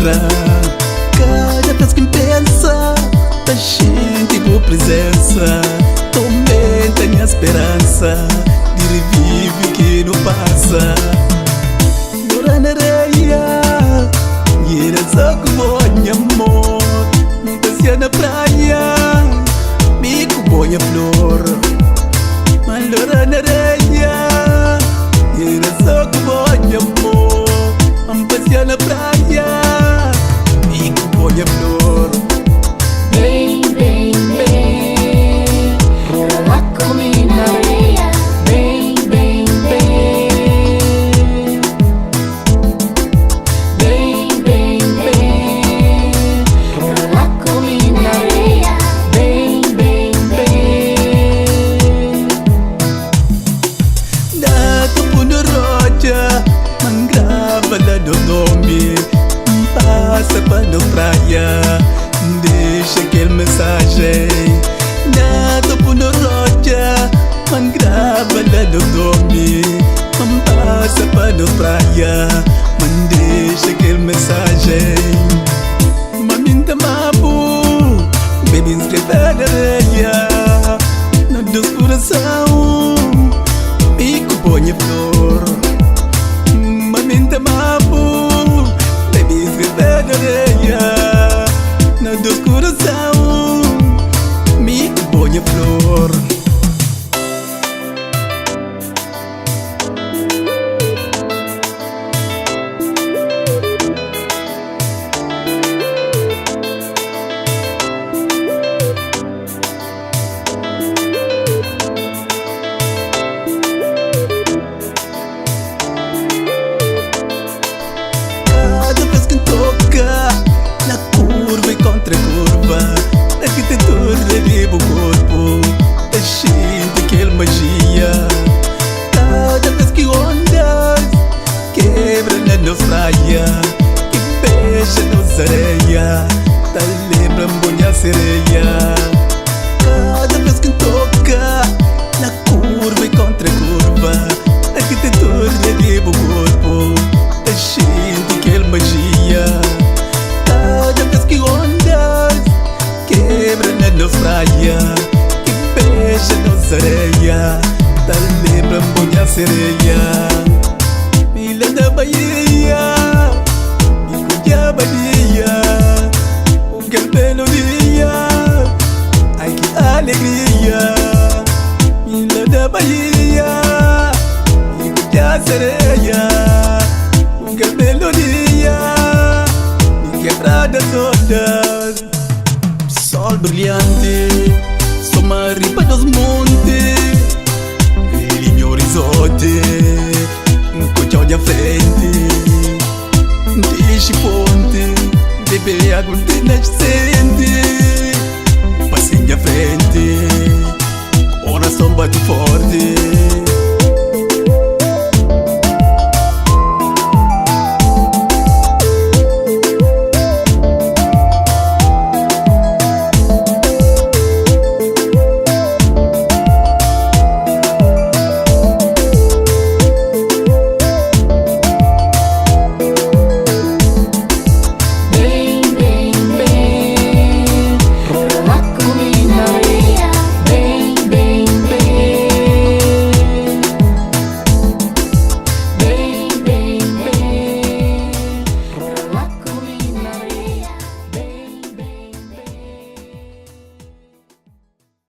terra. Cada vez que pensa, tá gente boa presença. Aumenta minha esperança de reviver o que não passa. Llorar na areia, e era só que bonha amor. Passear na praia, bico bonha flor. Mas llorar na areia, e era só que bonha amor. Passear na praia, bico bonha flor. Bem, bem, bem, rola comigo na areia. Bem, bem, bem, bem, bem, bem, rola comigo na areia. Bem, bem, bem. Da topo no rocha, mangrava lá no nome. Passa para na praia, deixa aquele mensagem. Da topo no rocha, mangrava lá no nome. Passa para na praia, deixa aquele mensagem. Maminta mabu, baby inscreva na areia. No dos coração, bico ponha flor. Maminta mabu, baby inscreva na areia. No dos coração, bico ponha flor. Cada vez que toca na curva e contra curva, arquitetura vive o corpo, da gente aquele magia. Cada vez que ondas quebra na nossa praia, que beija nossa areia, tá lembra bonha sereia. Cada vez que toca na curva e contra curva, arquitetura vive o corpo, da gente aquele magia. Cada vez que ondas quebra na nossa praia, que beija nossa areia, tá lembra bonha sereia. Ilha da Bahia, Ilha Bahia, o que melodia, ai que alegria. Ilha da Bahia, Ilha sereia, o que melodia, e quebrada todas. Sol brilhante, soma riba dos montes, linha horizonte, cochão de frente, deixe ponte, bebê água de nascente, passinho à frente, coração bate forte.